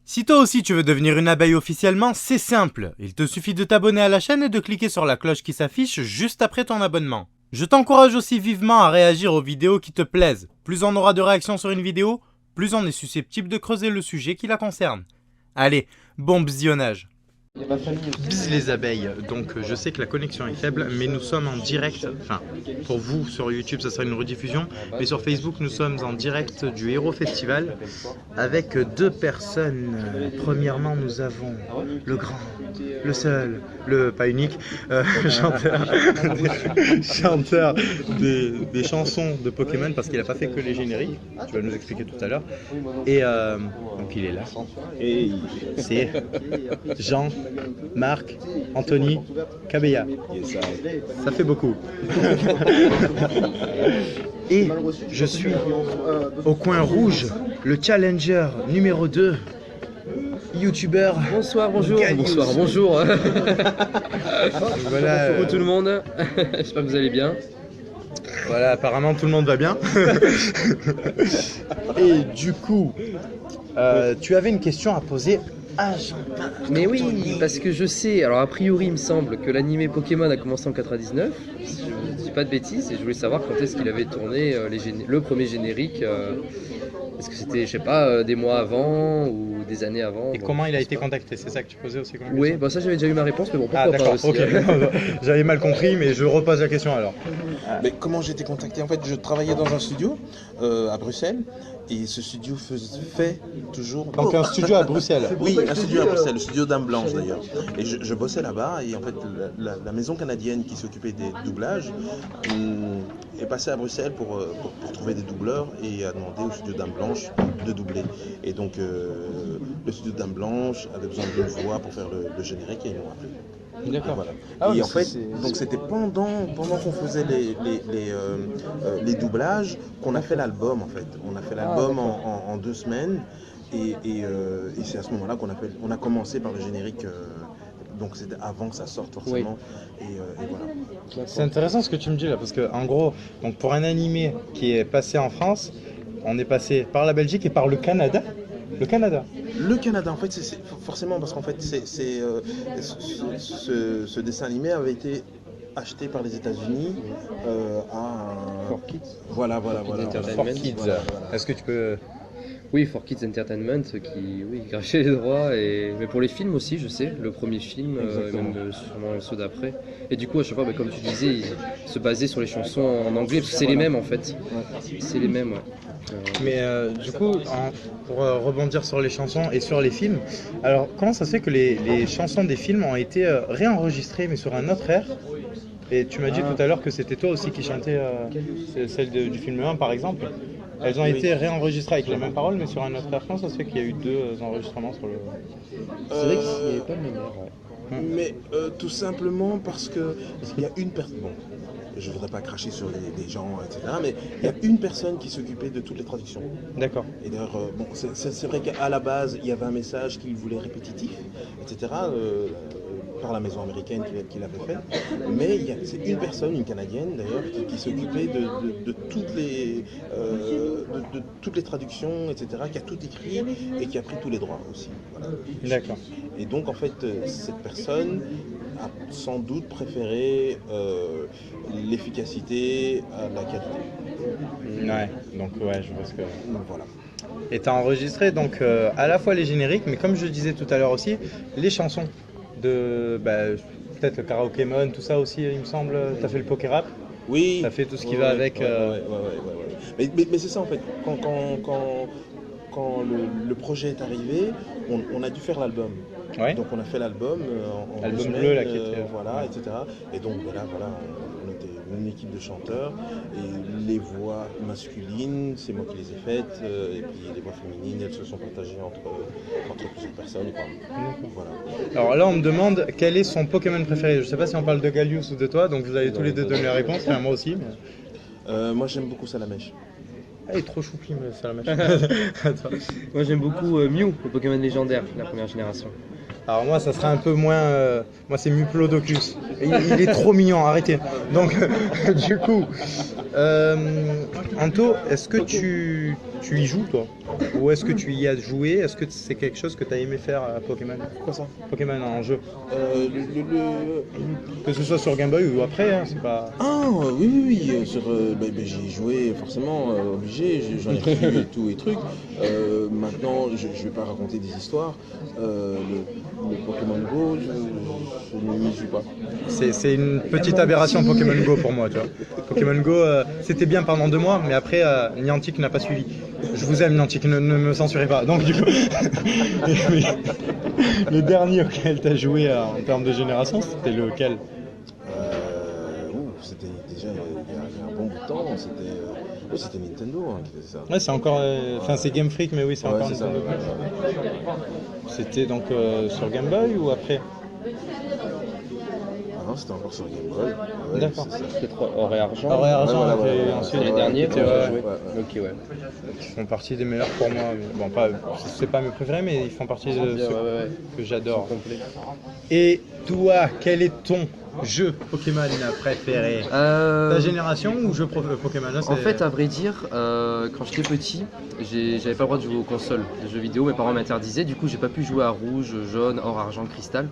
Si toi aussi tu veux devenir une abeille officiellement, c'est simple. Il te suffit de t'abonner à la chaîne et de cliquer sur la cloche qui s'affiche juste après ton abonnement. Je t'encourage aussi vivement à réagir aux vidéos qui te plaisent. Plus on aura de réactions sur une vidéo, plus on est susceptible de creuser le sujet qui la concerne. Allez, bon visionnage. Bise les abeilles, donc je sais que la connexion est faible, mais nous sommes en direct, enfin pour vous sur YouTube ça sera une rediffusion, mais sur Facebook nous sommes en direct du Héros Festival avec deux personnes. Premièrement nous avons le grand, le seul, le pas unique, chanteur des chansons de Pokémon parce qu'il n'a pas fait que les génériques, tu vas nous expliquer tout à l'heure, et donc il est là, et c'est Jean, Marc, Anthony, Cabella. Ça fait beaucoup. Et je suis au coin rouge, le challenger numéro 2, youtubeur. Bonsoir, bonjour. Gagneuse. Bonsoir, bonjour. Voilà, Coucou tout le monde. J'espère que vous allez bien. voilà, apparemment tout le monde va bien. Et du coup, tu avais une question à poser à Jean-Marc. Mais oui, parce que je sais, alors a priori il me semble que l'animé Pokémon a commencé en 99, si je ne dis pas de bêtises, et je voulais savoir quand est-ce qu'il avait tourné le premier générique. Est-ce que c'était, je sais pas, des mois avant ou des années avant? Et bon, comment il a je sais été pas. contacté? C'est ça que tu posais aussi comme Oui, question. bah ça j'avais déjà eu ma réponse, mais bon, pourquoi Ah pas d'accord, aussi. ok. J'avais mal compris, mais je repose la question alors. Mais comment j'ai été contacté? En fait, je travaillais dans un studio à Bruxelles et ce studio fait toujours. Donc un studio à Bruxelles. Oui, un studio à Bruxelles, le studio Dame Blanche d'ailleurs. Et je bossais là-bas et en fait la maison canadienne qui s'occupait des doublages est passée à Bruxelles pour trouver des doubleurs et a demandé au studio Dame Blanche de doubler. Et donc le studio Dame Blanche avait besoin d'une voix pour faire le générique et ils m'ont appelé. D'accord. Voilà. Ah oui, et en fait, c'est- donc c'était pendant qu'on faisait les doublages qu'on a fait l'album en fait. On a fait l'album en 2 semaines et c'est à ce moment-là on a commencé par le générique. Donc c'était avant que ça sorte forcément. Et voilà. C'est intéressant ce que tu me dis là, parce que en gros, donc pour un animé qui est passé en France, on est passé par la Belgique et par le Canada. Le Canada. Le Canada, en fait, c'est forcément parce qu'en fait, ce dessin animé avait été acheté par les États-Unis à. For Kids. Voilà. Entertainment. For Kids. Voilà. Est-ce que tu peux... Oui, For Kids Entertainment qui rachetait les droits, mais pour les films aussi, je sais, le premier film, et même sûrement ceux d'après. Et du coup, à chaque fois, comme tu disais, ils se basaient sur les chansons en anglais, parce que c'est les mêmes en fait. C'est les mêmes, ouais. Mais du coup, pour rebondir sur les chansons et sur les films, alors comment ça se fait que les chansons des films ont été réenregistrées mais sur un autre air? Et tu m'as dit tout à l'heure que c'était toi aussi qui chantais celle du film 1 par exemple. Elles ont été réenregistrées avec les mêmes paroles mais sur un autre air. Comment ça se fait qu'il y a eu deux enregistrements sur le... C'est vrai qu'il n'y avait pas le même air, ouais. Mais tout simplement parce que il y a une personne. Bon, je voudrais pas cracher sur les gens, etc. Mais il y a une personne qui s'occupait de toutes les traductions. D'accord. Et d'ailleurs, bon, c'est vrai qu'à la base, il y avait un message qu'il voulait répétitif, etc. Par la maison américaine qui l'avait fait. Mais c'est une personne, une Canadienne d'ailleurs, qui s'occupait de toutes les traductions, etc., qui a tout écrit et qui a pris tous les droits aussi. Voilà. D'accord. Et donc en fait, cette personne a sans doute préféré l'efficacité à la qualité. Ouais, donc ouais, je vois ce que... Donc, voilà. Et t'as enregistré donc à la fois les génériques, mais comme je le disais tout à l'heure aussi, les chansons de peut-être le karaokémon, tout ça aussi, il me semble. T'as fait le poker rap, Oui. t'as fait tout ce qui Ouais, va ouais, avec. ouais. Mais c'est ça en fait. Quand le projet est arrivé, on a dû faire l'album. Ouais. Donc on a fait l'album en L'album 2 semaines, bleu, là, qui était- voilà, etc. Et donc voilà, on était une équipe de chanteurs et les voix masculines, c'est moi qui les ai faites, et puis les voix féminines, elles se sont partagées entre plusieurs personnes, quoi. Voilà. Alors là, on me demande quel est son Pokémon préféré. Je sais pas si on parle de Gallius ou de toi, donc vous allez tous les deux donner la réponse, enfin moi aussi. Mais... Moi j'aime beaucoup Salamèche. Ah, il est trop choupi, mais ça la mèche. Attends. Moi j'aime beaucoup Mew, le Pokémon légendaire, la première génération. Alors moi, ça sera un peu moins... moi, c'est Muplodocus. Il est trop mignon, arrêtez. Donc, du coup, Anto, est-ce que tu y joues, toi? Ou est-ce que tu y as joué? Est-ce que c'est quelque chose que tu as aimé faire à Pokémon? Quoi ça? Pokémon en jeu. Que ce soit sur Game Boy ou après, hein, c'est pas... Ah oui, sur, j'y ai joué forcément, obligé, j'en ai reçu et tout et trucs. Maintenant, je vais pas raconter des histoires. Le Pokémon Go, je n'y joue pas. C'est une petite aberration Pokémon Go pour moi, tu vois. Pokémon Go, c'était bien pendant 2 mois, mais après, Niantic n'a pas suivi. Je vous aime, Niantic, ne me censurez pas. Donc, du coup, le dernier auquel tu as joué en termes de génération, c'était lequel? C'était déjà il y a un bon bout de temps, c'était Nintendo qui faisait ça. Ouais, c'est encore. Enfin, c'est Game Freak, mais oui, c'est encore c'est ça. Nintendo. C'était donc sur Game Boy ou après? Ah non, c'était encore sur Game Boy. Ouais, D'accord. c'est ça. Peut-être or et argent. Or et argent, voilà, et voilà. ensuite Les derniers, c'était, ouais, ouais. joué. Ouais. Ok, ouais. Qui font partie des meilleurs pour moi. Mais bon, pas, c'est pas mes préférés, mais ils font partie de Bien, ceux ouais. que j'adore. Complet. Et toi, quel est ton jeu Pokémon préféré? Ta génération ou jeu Pokémon là, En fait, à vrai dire, quand j'étais petit, j'avais pas le droit de jouer aux consoles, des jeux vidéo. Mes parents m'interdisaient, du coup, j'ai pas pu jouer à rouge, jaune, or, argent, cristal.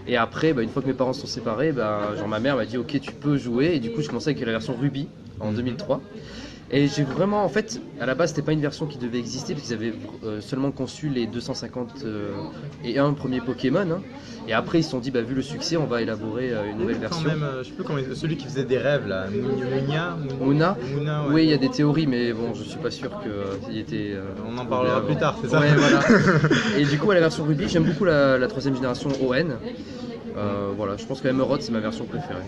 Et après, une fois que mes parents se sont séparés, genre ma mère m'a dit ok, tu peux jouer. Et du coup, je commençais avec la version Ruby en 2003. Et j'ai vraiment, en fait, à la base, c'était pas une version qui devait exister parce qu'ils avaient seulement conçu les 251 premiers Pokémon. Hein. Et après, ils se sont dit, vu le succès, on va élaborer une nouvelle version. Quand même, je sais plus comment celui qui faisait des rêves là, Muna. Muna, ouais. Oui, il y a des théories, mais bon, je suis pas sûr qu'il était. On en parlera plus tard, c'est ça? Ouais, voilà. Et du coup, à la version Ruby, j'aime beaucoup la troisième génération ON. Voilà, je pense que Emerald, c'est ma version préférée.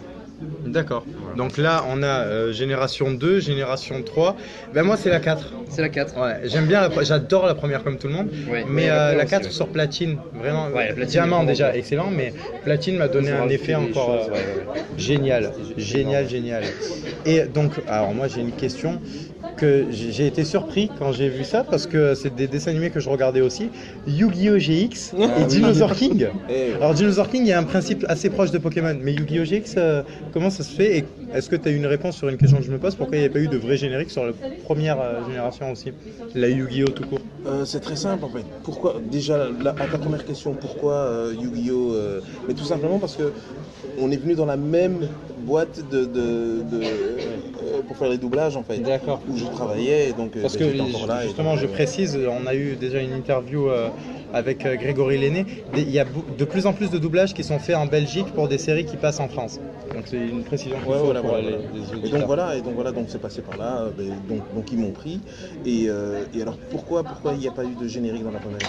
D'accord. Voilà. Donc là, on a génération 2, génération 3. Moi, c'est la 4. C'est la 4. Ouais, j'aime bien, j'adore la première comme tout le monde. Ouais, mais la la 4 4 aussi, sur platine, vraiment. Ouais, la platine Diamant est déjà, vraiment excellent, mais platine m'a donné Ils ont un rajouté effet des encore choses, génial. C'était Génial, génial. Et donc, alors moi, j'ai une question que j'ai été surpris quand j'ai vu ça parce que c'est des dessins animés que je regardais aussi. Yu-Gi-Oh! GX et Dinosaur King. Alors Dinosaur King, il y a un principe assez proche de Pokémon, mais Yu-Gi-Oh! GX, comment ça se fait? Et est-ce que tu as une réponse sur une question que je me pose? Pourquoi il n'y a pas eu de vrai générique sur la première génération aussi? La Yu-Gi-Oh! Tout court. C'est très simple en fait. Pourquoi, déjà, à ta première question, pourquoi Yu-Gi-Oh! Mais tout simplement parce que on est venu dans la même boîte pour faire les doublages en fait. D'accord. Où je travaillais, et donc Parce que j'étais encore là. justement, donc, je précise, on a eu déjà une interview avec Grégory Lenné. Il y a de plus en plus de doublages qui sont faits en Belgique pour des séries qui passent en France. Donc c'est une précision qu'il faut pour les Et auditeurs. donc voilà, donc c'est passé par là, donc ils m'ont pris. Et alors pourquoi il n'y a pas eu de générique dans la première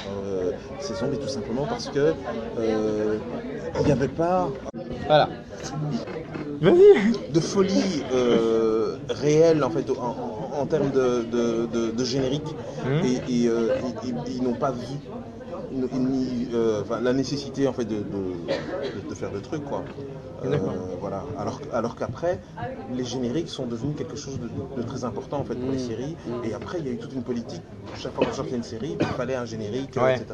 saison? Mais tout simplement parce que il n'y avait pas Voilà. Vas-y. de folie réelle en fait en termes de générique. Et ils n'ont pas vu la nécessité en fait de faire le truc quoi. Voilà. Alors qu'après les génériques sont devenus quelque chose de très important en fait pour les séries. Et après il y a eu toute une politique. Chaque fois qu'on sortait une série, il fallait un générique, Ouais. etc.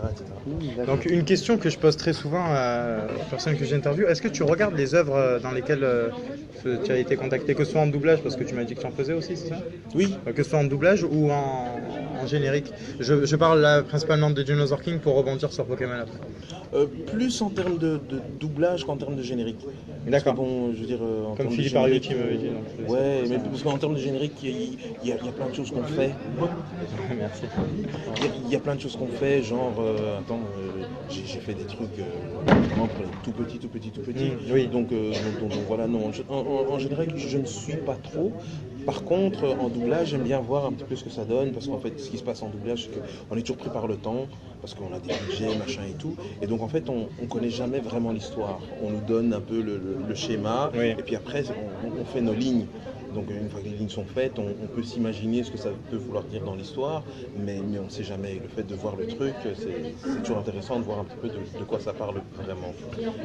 Donc une question que je pose très souvent aux personnes que j'interviewe, est-ce que tu regardes les œuvres dans lesquelles tu as été contacté, que ce soit en doublage, parce que tu m'as dit que tu en faisais aussi, c'est ça? Oui. Que ce soit en doublage ou en générique. Je parle là principalement de Dinosaur King pour rebondir sur Pokémon après. Plus en termes de doublage qu'en termes de générique. D'accord. Parce que bon, je veux dire, en Comme termes de Philippe générique, Ariotti m'avait dit. Donc, Ouais, mais parce qu'en termes de générique, il y a plein de choses qu'on fait. Merci. Il y a plein de choses qu'on fait, genre, j'ai fait des trucs vraiment pour les tout petits. Oui. Donc voilà, non. En général, je ne suis pas trop. Par contre, en doublage, j'aime bien voir un petit peu ce que ça donne, parce qu'en fait, ce qui se passe en doublage, c'est qu'on est toujours pris par le temps, parce qu'on a des budgets, machin et tout. Et donc, en fait, on connaît jamais vraiment l'histoire. On nous donne un peu le schéma, Oui. et puis après, on fait nos lignes. Donc une fois que les lignes sont faites, on peut s'imaginer ce que ça peut vouloir dire dans l'histoire, mais on ne sait jamais. Le fait de voir le truc, c'est toujours intéressant de voir un petit peu de quoi ça parle vraiment.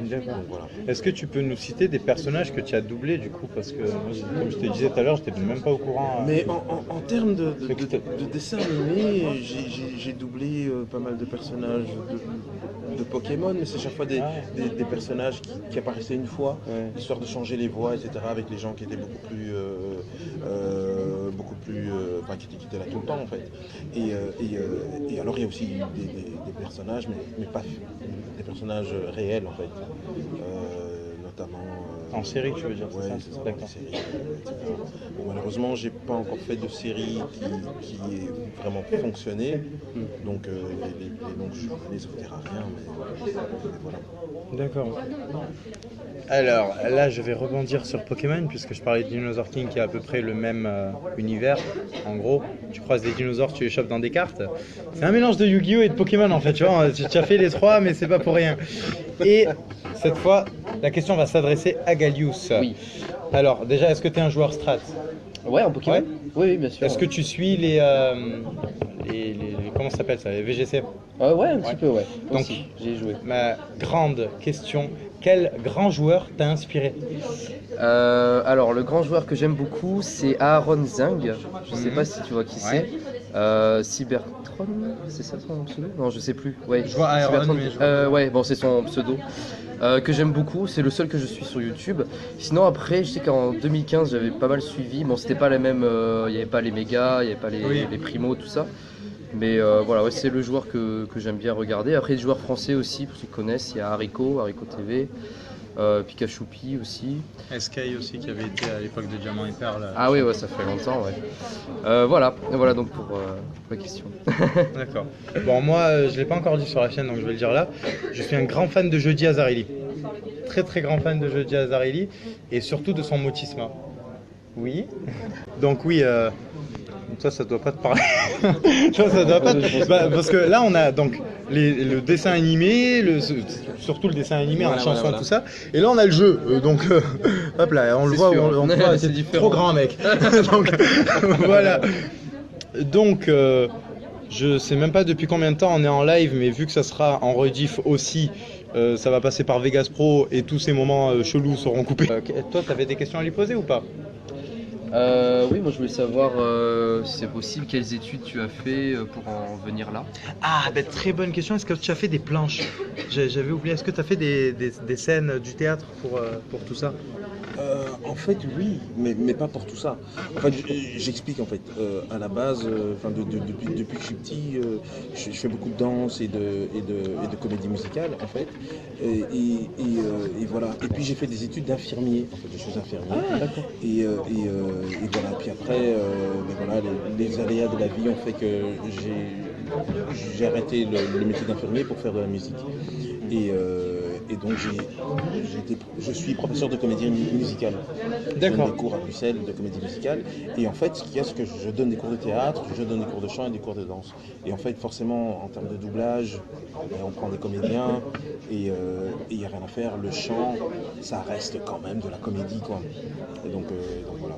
D'accord. Donc voilà. Est-ce que tu peux nous citer des personnages que tu as doublés du coup? Parce que moi, comme je te disais tout à l'heure, je n'étais même pas au courant. Mais en termes de dessin animé, j'ai doublé pas mal de personnages de Pokémon, mais c'est chaque fois des personnages qui apparaissaient une fois, histoire de changer les voix, etc., avec les gens qui étaient beaucoup plus, enfin, qui étaient là tout le temps en fait. Et alors il y a aussi des personnages, mais pas des personnages réels en fait, notamment. En série, tu veux dire? Ouais, c'est ça, D'accord. des séries, etc. Bon, malheureusement, j'ai pas encore fait de série qui ait vraiment fonctionné, donc les noms, je ne les offrirai à rien, mais voilà. D'accord. Alors là, je vais rebondir sur Pokémon, puisque je parlais de Dinosaur King qui a à peu près le même univers. En gros, tu croises des dinosaures, tu les chopes dans des cartes. C'est un mélange de Yu-Gi-Oh! Et de Pokémon en fait, tu vois. Tu as fait les trois, mais c'est pas pour rien. Et cette fois, la question va s'adresser à Gallius. Oui. Alors, déjà, est-ce que tu es un joueur strat? Ouais, en Pokémon. Ouais. Oui, bien sûr. Est-ce que tu suis les comment ça s'appelle ça, les VGC? Ouais, un petit peu, ouais. Donc, Aussi, j'ai joué. ma grande question, quel grand joueur t'a inspiré? Alors, le grand joueur que j'aime beaucoup, c'est Aaron Zhang. Je sais pas si tu vois qui c'est. Cybertron, c'est ça son pseudo? Non, je sais plus. Ouais, Je vois Aaron, Cybertron. mais je vois- Ouais, bon, c'est son pseudo. Que j'aime beaucoup, c'est le seul que je suis sur YouTube. Sinon, après, je sais qu'en 2015, j'avais pas mal suivi. Bon, c'était pas les mêmes. Il n'y avait pas les mégas, il n'y avait pas les primos, tout ça. Mais voilà, ouais, c'est le joueur que j'aime bien regarder. Après, des joueurs français aussi, pour ceux qui connaissent, il y a Haricot TV, Pikachu Pi aussi. SK aussi qui avait été à l'époque de Diamant et Perle. Ah oui, ouais, ça fait longtemps, ouais. Voilà donc pour la question. D'accord. Bon, moi, je l'ai pas encore dit sur la chaîne, donc je vais le dire là. Je suis un grand fan de Jeudi Azarelli. Très très grand fan de Jeudi Azarelli et surtout de son Motisma. Oui. Donc oui. Ça doit pas te parler. ça doit pas parce que là, on a donc le dessin animé, surtout le dessin animé en chanson, voilà. tout ça. Et là, on a le jeu. Donc, hop là, on le voit, sûr. on le voit, C'est c'est différent. trop grand, mec. Donc, voilà. Donc, je sais même pas depuis combien de temps on est en live, mais vu que ça sera en rediff aussi, ça va passer par Vegas Pro et tous ces moments chelous seront coupés. Toi, t'avais des questions à lui poser ou pas? Oui, moi je voulais savoir si c'est possible, quelles études tu as fait pour en venir là. Ah, ben, très bonne question. Est-ce que tu as fait des planches? J'avais oublié. Est-ce que tu as fait des scènes du théâtre pour tout ça? En fait, oui, mais pas pour tout ça. En fait, j'explique en fait. À la base, depuis que je suis petit, je fais beaucoup de danse et de comédie musicale en fait. Et voilà. Et puis j'ai fait des études d'infirmier, en fait, des choses infirmières. Ah, d'accord. Et voilà. Puis après, ben voilà, les aléas de la vie ont fait que j'ai arrêté le métier d'infirmier pour faire de la musique. Et donc je suis professeur de comédie musicale. Je donne D'accord. des cours à Bruxelles de comédie musicale. Et en fait, ce qu'il y a, c'est que je donne des cours de théâtre, je donne des cours de chant et des cours de danse. Et en fait, forcément, en termes de doublage, on prend des comédiens et il n'y a rien à faire. Le chant, ça reste quand même de la comédie, quoi. Et donc voilà.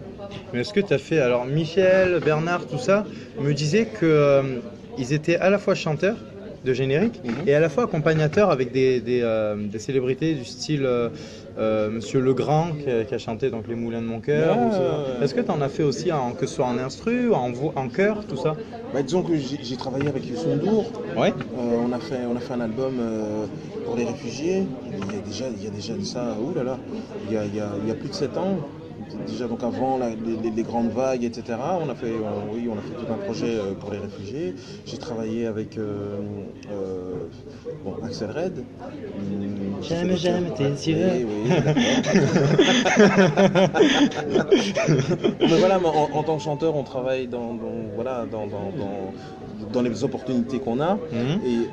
Mais est-ce que tu as fait. Alors, Michel, Bernard, tout ça, me disaient que ils étaient à la fois chanteurs de générique et à la fois accompagnateurs avec des célébrités du style Monsieur Legrand qui a chanté donc Les Moulins de mon cœur. Est-ce que tu en as fait aussi, que ce soit en instru, en chœur, tout ça? Bah, disons que j'ai travaillé avec Youssou N'Dour. Ouais. On a fait un album pour les réfugiés. Il y a déjà de ça, oulala, il y a plus de 7 ans. Déjà donc avant les grandes vagues, etc. On a fait tout un projet pour les réfugiés. J'ai travaillé avec Axel Red. Jamais tes yeux. Oui, mais voilà, en tant que chanteur, on travaille dans les opportunités qu'on a. Et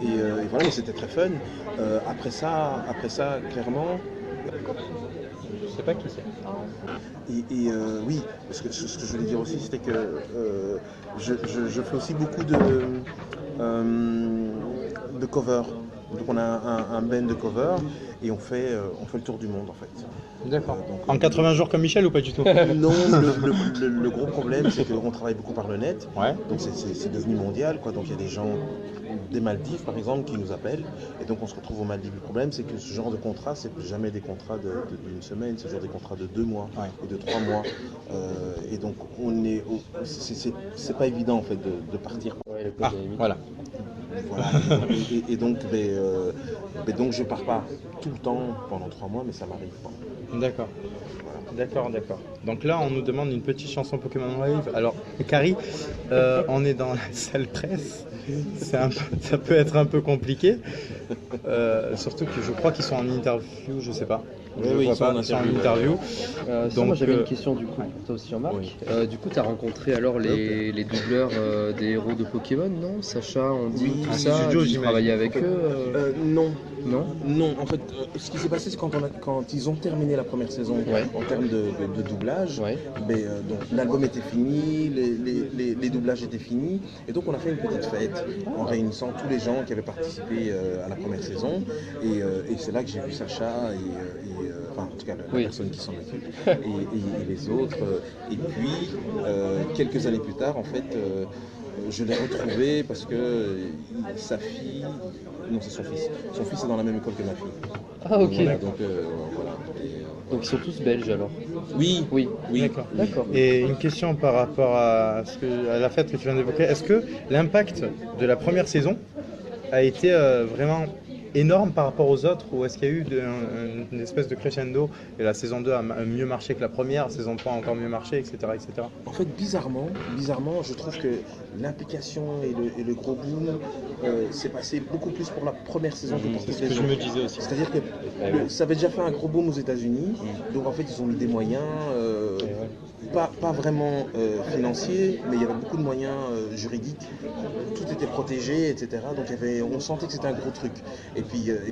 voilà, mais c'était très fun. Après ça, clairement. Je sais pas qui c'est. Oui, parce que ce que je voulais dire aussi, c'était que je fais aussi beaucoup de covers. Donc on a un band de cover et on fait le tour du monde en fait. D'accord. Donc, En 80 jours comme Michel ou pas du tout? Non, le gros problème c'est qu'on travaille beaucoup par le net, Ouais. donc c'est devenu mondial quoi. Donc il y a des gens des Maldives par exemple qui nous appellent et donc on se retrouve aux Maldives. Le problème c'est que ce genre de contrat c'est jamais des contrats d'une semaine, c'est genre des contrats de 2 mois et de 3 mois. Et donc c'est pas évident en fait de partir. Ouais, le Ah, code limite. voilà. Voilà. Et donc, donc je pars pas tout le temps pendant 3 mois, mais ça m'arrive pas. D'accord. D'accord. Donc là, on nous demande une petite chanson Pokémon Live. Alors, Carrie, on est dans la salle presse. Ça peut être un peu compliqué. Surtout que je crois qu'ils sont en interview, je sais pas. Oui, Je oui, vois ils sont pas, en ils sont en interview, interview. Moi j'avais Donc, une question du coup pour toi aussi Jean-Marc. Oui. Du coup tu as rencontré alors les doubleurs des héros de Pokémon, non? Sacha, Andy, Oui, tout Andy ça, Studio, tu j'imagine. travaillais avec eux Non. Non? Non, en fait, ce qui s'est passé, c'est quand ils ont terminé la première saison Ouais. en termes de doublage, Ouais. donc l'album était fini, les doublages étaient finis, et donc on a fait une petite fête en réunissant tous les gens qui avaient participé à la première saison, et c'est là que j'ai vu Sacha enfin en tout cas la personne qui s'en occupe et les autres, et puis quelques années plus tard en fait. Je l'ai retrouvé parce que sa fille, non c'est son fils est dans la même école que ma fille. Ah ok. Voilà, donc voilà. Donc ils sont tous belges alors? Oui, Oui. D'accord. D'accord. Et une question par rapport à la fête que tu viens d'évoquer. Est-ce que l'impact de la première saison a été vraiment énorme par rapport aux autres, ou est-ce qu'il y a eu une espèce de crescendo et la saison 2 a mieux marché que la première, la saison 3 a encore mieux marché, etc. etc. En fait, bizarrement, je trouve que l'implication et le gros boom s'est passé beaucoup plus pour la première saison que pour C'est toutes ce que les je autres. me disais aussi. C'est-à-dire que ça avait déjà fait un gros boom aux États-Unis, donc en fait ils ont mis des moyens, pas vraiment financiers, mais il y avait beaucoup de moyens juridiques, tout était protégé, etc. Donc on sentait que c'était un gros truc. Et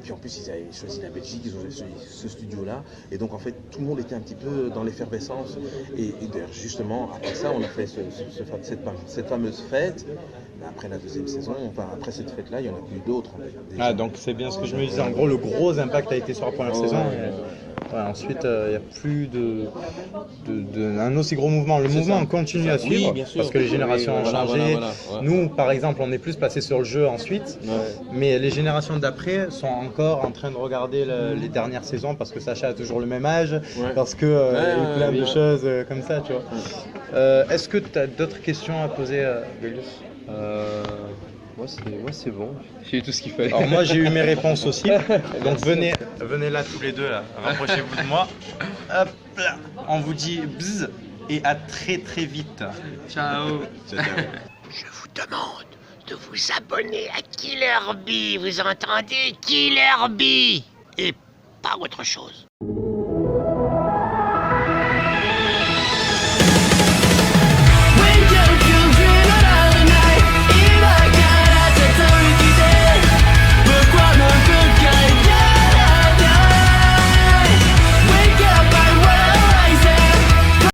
puis en plus ils avaient choisi la Belgique, ils ont choisi ce studio-là, et donc en fait tout le monde était un petit peu dans l'effervescence. Et d'ailleurs justement après ça on a fait cette fameuse fête. Après la deuxième saison, enfin après cette fête-là, il n'y en a plus d'autres. Ah, donc c'est bien ce que je me disais. En gros, le gros impact a été sur la première saison. Et, ensuite, il n'y a plus un aussi gros mouvement. Le mouvement continue à suivre bien sûr. parce que les générations ont changé. Voilà. Nous, par exemple, on est plus passé sur le jeu ensuite. Mais les générations d'après sont encore en train de regarder les dernières saisons parce que Sacha a toujours le même âge, parce que il y a eu plein de choses comme ça, tu vois. Est-ce que tu as d'autres questions à poser, Bélius? Moi c'est bon, j'ai eu tout ce qu'il fallait. Alors moi j'ai eu mes réponses aussi, donc venez là tous les deux là, rapprochez-vous de moi. Hop là, on vous dit bzz et à très très vite. Ciao. Je vous demande de vous abonner à Killer Bee, vous entendez? Killer Bee, et pas autre chose.